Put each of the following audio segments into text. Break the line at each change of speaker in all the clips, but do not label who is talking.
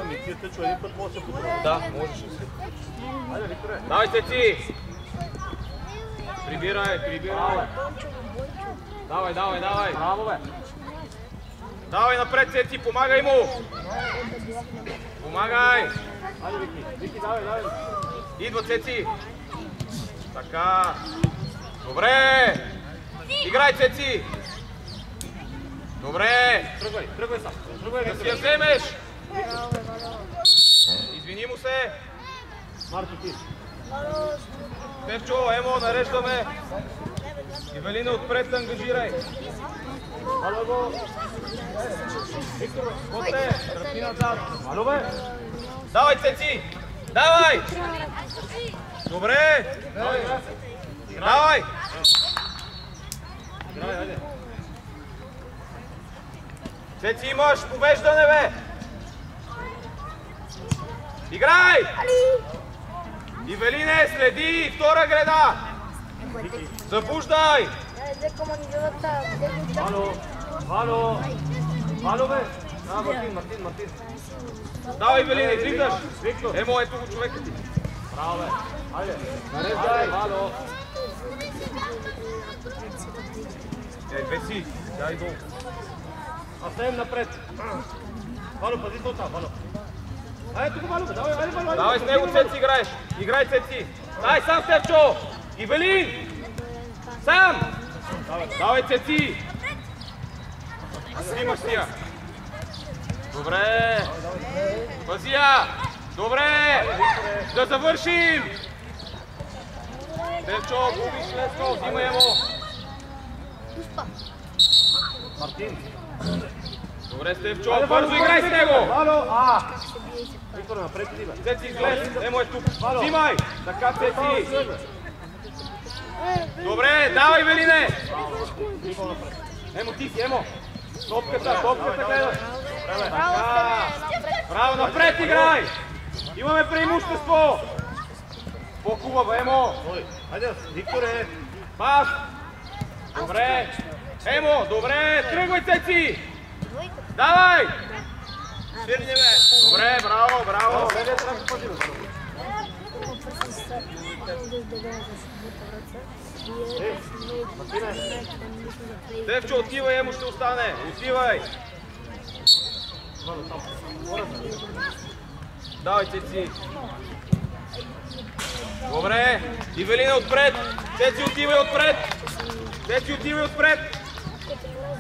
Мития тъчва един път може да се подобри.
Да, можеш да си.
Айде, Викторе.
Давай, Цеци! Прибирай. Давай.
Браво, бе.
Давай напред, Цеци, помагай му! Помагай!
Айде, Вики, давай.
Идва, Цеци! Така! Добре! Играй, Цеци! Добре!
Тръгвай сам. Тръгвай,
Да си я вземеш! Извини му се!
Марко, ти.
Певчо, Емо, нареждаме! Ивелина, отпред, ангажирай!
Ало,
Виктор, Коте, врати назад!
ало, бе.
Давай, Цеци! Давай! Добре! Давай!
Играй, айде.
Цеци, имаш побеждане, бе! Играй! Ивелине, следи! Втора града! Забуждай!
Ало, бе. Мартин.
Давай, Ивелине, дригаш!
Виктор.
Емо, ето го човека ти.
Браво, бе. Айде. Нареждай. Ало.
Две си, дай долу.
Оставим напред. Вало, пази се оттам, Вало. Айде тук, Вало, давай, Вало.
Давай с него, Цеци, играеш. Играй, Цеци. Дай сам, Стевчо! Ивелин! Сам! Давай, Цеци! Снимаш си я. Добре! Пази я! Добре! Да завършим! Стевчо, губиш лесно, взимай му!
Мартин.
Добре, Стевчо, бързо играй с него!
Вало, Виктор, напред иди, бе.
Цеци, излез! Емо е тук! Взимай! Така, Цеци! Добре, давай, Велине! Емо, ти си, Емо! Топката гледаш! Така! Браво, напред играй! Имаме преимущество! По-хубаво, Емо!
Айде, Викторе!
Пас! Добре! Емо, добре! Тръгвай, Цеци! Давай! Свирни, бе! Добре, браво! Стевчо, отивай, Емо ще остане! Отивай! Давай, Цеци! Добре! Ивелина отпред! Цеци, отивай отпред!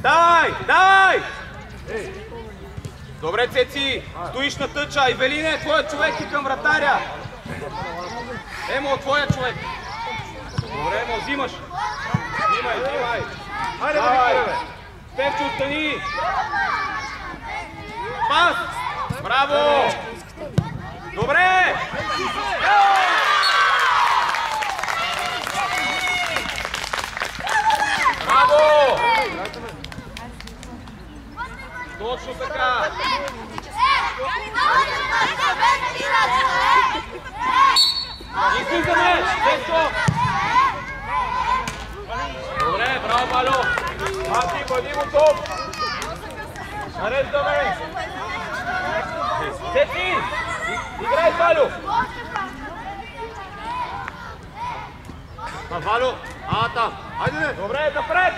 Давай! Добре, Цеци! Стоиш на тъча! Ивелина, твоя човек и към вратаря! Емо, твоя човек! Добре, Емо, взимаш! Взимай!
Айде, Викторе, бе!
Стевчо, остани! Пас! Браво! Добре! Браво! Точно така! Излизаме! Стевчо! Добре, браво, Вало! Мати, бъди му топ! Нареждаме! Цеци! Играй, Вало!
Вало! Там! Айде!
Добре, напред!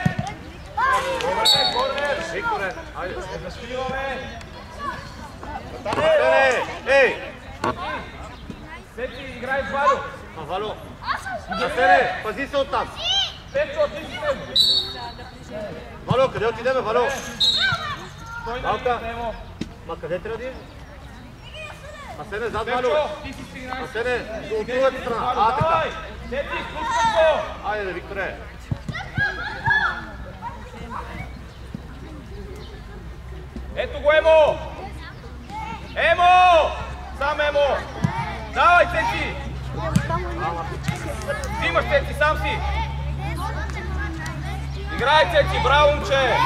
Добре, корнер! Викторе, айде, защитиваме!
Ей!
Цеци, играй с Вало!
Вало! Насене, пази се оттам!
Стевчо, ти си!
Вало, къде отидеме, Вало?
Стой на
Малка.
линията, Емо!
Ма къде трябва да идеш? Асене, зад
Стевчо,
Вало!
ти си 13!
Асене, от другата страна! Така!
Давай! Цеци, спускай го!
Айде, Викторе!
Ето го, Емо! Емо! Сам Емо! Давай, Цеци! Взимаш, Цеци, сам си! Играй, Цеци, браво, момче!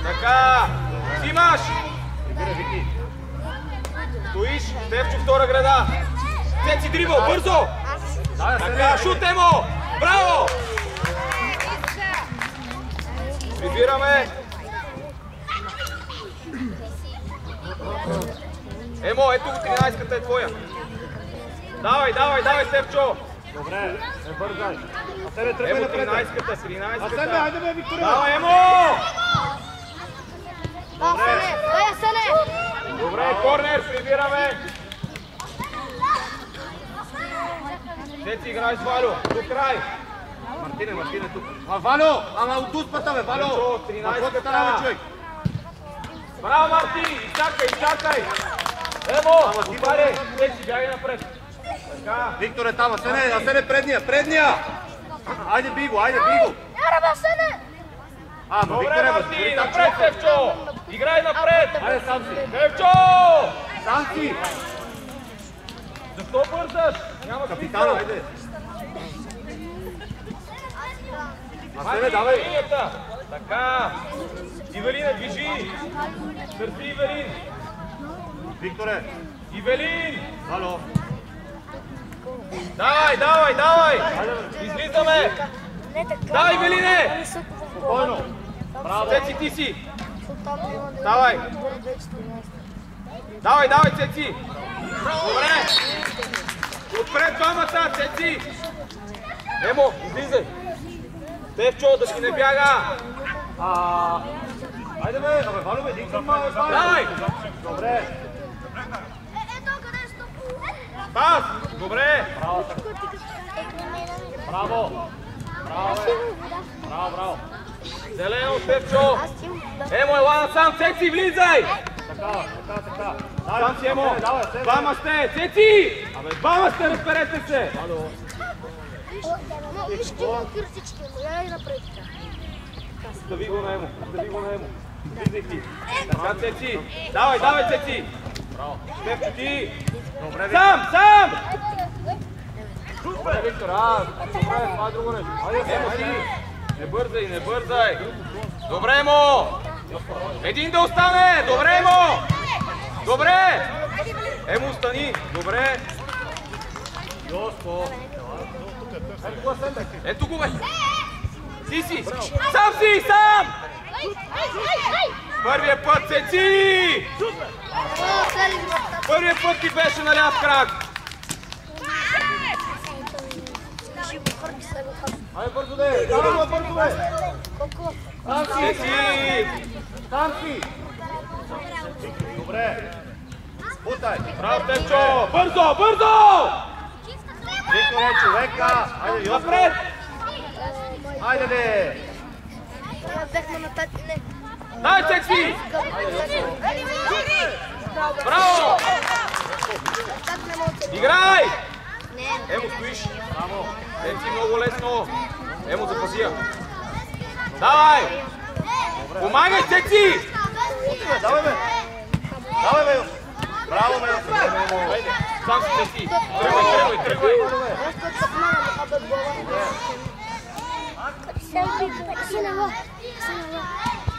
Така! Взимаш! Стоиш, Стевчо, втора града! Цеци, дрибъл, бързо! Така, шут, Емо! Браво! Прибираме! Емо, ето го 13-ката е твоя. Давай, давай, давай, Стефчо.
Добре, не бързай. Асене, тръгвай
Емо,
напред.
13-ката,
Асене,
13-ката.
айде бе, Викторе.
Давай, Емо!
Дай, Асене!
Добре, корнер, прибираме. Цеци, играй с Валю, до край. Мартине тук.
А, Валю, ама от успата, бе, Валю.
Пенчо, 13-ката.
Какво става, човек?
Браво, Марти! Изчакай! Емо, отваряй! Цеци, бягай напред. Така.
Виктор е там, Асене, предния! Айде, би го!
Яра, Асене!
Ама, Виктор
Добре,
е,
Марти, напред, Стефчо! Играй напред!
Айде, сам си!
Стефчо!
Сам си!
Защо бързаш? Няма
Капитана,
смисъл.
айде! Асене,
Марти,
давай!
линията. Така. Ивелина, движи. Търпи, Ивелин.
Викторе!
Ивелин!
Валю!
Давай! Излизаме!
Не така.
Давай, Ивелине!
Високо в
Спокойно! Браво!
Цеци, ти си!
Давай.
Давай, Цеци! Добре! Отпред двамата, Цеци! Емо, излизай! Стефчо, да си не бяга!
Айде, бе! Абе, Валю, бе, дикам малко!
Давай!
Добре!
Пас! Добре!
Браво! Браво!
Зелено, Стефчо! Емо, ела насам! Цеци, влизай!
Така!
Сам си, Емо!
Давай, Асене!
Двама сте! Цеци! Двама сте, разберете се!
Виж, че има киртички, я и напред.
Стави го на Емо! Влизай ти! Така, Цеци! Давай, Цеци! Браво! Стефчо, ти!
Добре,
Сам!
Добре, Виктор! Добре, това е друго нещо!
Емо, ти! Не бързай! Добре, Емо! Един да остане! Добре, Емо! Добре! Емо, стани! Добре!
Йоско!
Ето го, бе! Си! Сам! Първия път, Цеци! Първия път ти беше на ляв крак!
Айде, бързо де! Давай, бързо де!
Цеци!
Там си! Добре! Бутай!
Браво, Стефчо! Бързо!
Виктор е човека! Айде, Йоско!
Напред!
Айде, де!
Взехме на тати, не.
Дай, Цеци! Браво! Играй! Емо, стоиш!
Браво!
Цеци, много лесно! Емо, запази я! Давай! Помагай, Цеци!
Давай, бе! Браво, бе! Айде!
Сам си, Цеци! Тръгвай!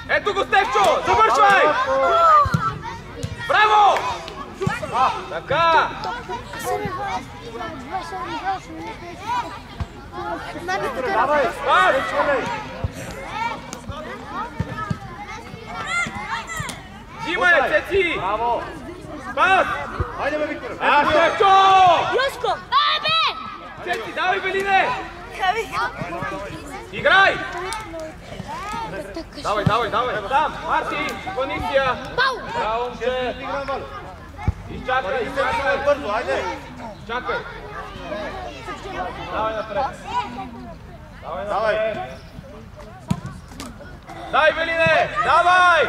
Ето го, Стефчо! Завършвай! Браво! Така!
Давай!
Пас! Взимай, Цеци!
Браво!
Пас!
Айде, бе, Виктор!
Стефчо!
Йоско! Ай, бе!
Цеци, давай, Велине! Играй! Давай! Там! Марти! Паникия! Браво, момче!
Играм, Валю!
Изчакай!
Бързо, айде!
Чакай! Давай напред!
Давай!
Дай, Велине! Давай!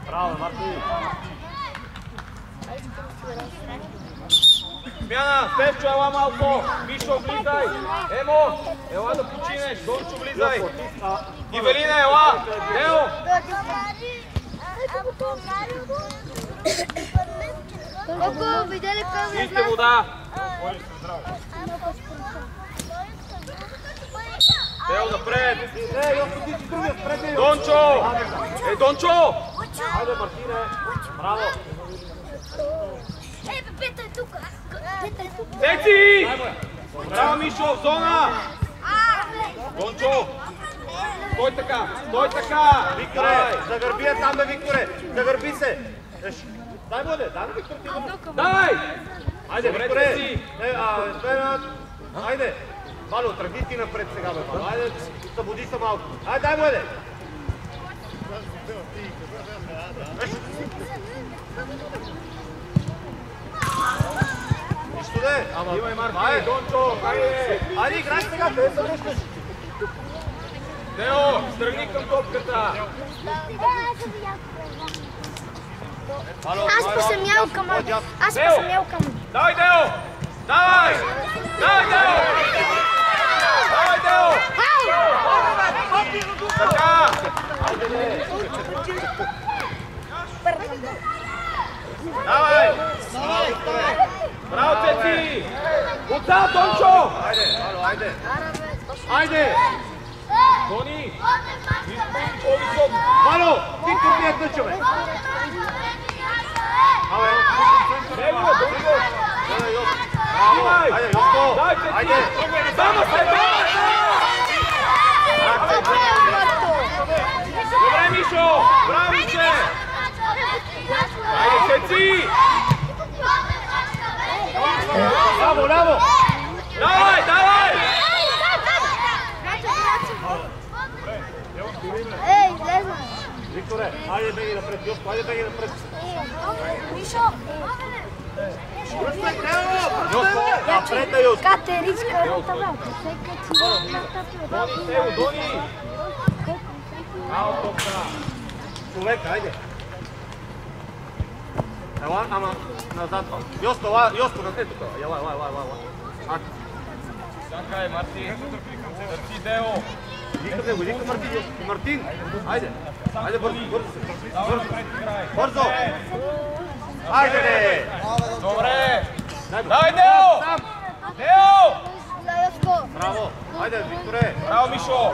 Браво, Марти!
Смяна! Стефчо, ела малко! Мишо, влизай! Емо! Ела да починеш! Дончо, влизай! Ивелина, ела! Нео!
Колко видели как
Пийте вода! Тео, напред!
Не, Йоско, ти си другия, спредния!
Дончо! Дончо!
Айде, Мартине! Браво!
Пета е тук.
Цеци! Браво, Мишо, в зона! Дончо! Стой така!
Викторе, загърби я там, бе, Викторе! Загърби се! Дай му, дай му, Виктор, ти го.
Давай!
Айде,
Добре,
Викторе.
си.
Айде. Вало, тръгни ти напред сега, бе, Вало. Айде, събуди се малко. Айде, дай му, еде. Нищо де. Ама,
Имай, Марти, Дончо, хайде!
айде, играй сега, къде се връщаш?
Тео, стръгни към топката!
Аз па съм ял към Аде. Аз па съм ял към Аде.
Давай, Тео! Давай! Давай, Тео! Давай, Тео! Така! Давай! Браво, Цеци! Отзад, Дончо!
Айде, Вало, айде. Айде!
Тони! Изпълни по-високо!
Вало, Виктор ми е тъча, бе. Абе,
Него, друго!
айде, Йоско!
Дай, Цеци!
Айде!
Само се! Добре, Мишо! Браво, Мише! Айде, Цеци!
Ляво, ляво!
Давай, давай!
Ей, излезна.
Викторе, айде беги напред, Йоско, айде беги напред.
Мишо.
Йоско, напред да Йоско.
Катеричка работа, брат.
Дони, Тео, Дони! Ало, топка!
Човек, айде. Ела, ама назад. Йоско, Йоско, напред тук. Ела.
Чакай, Марти! Търси Део!
Викаме го, викам Мартин, Йоско. Мартин, айде. Айде бързо, бързо.
Давай напред играй!
Бързо! Айде, бе!
Добре!
Дай го.
Давай, Део!
Сам.
Део!
За Йоско.
Браво! Айде, Викторе!
Браво, Мишо!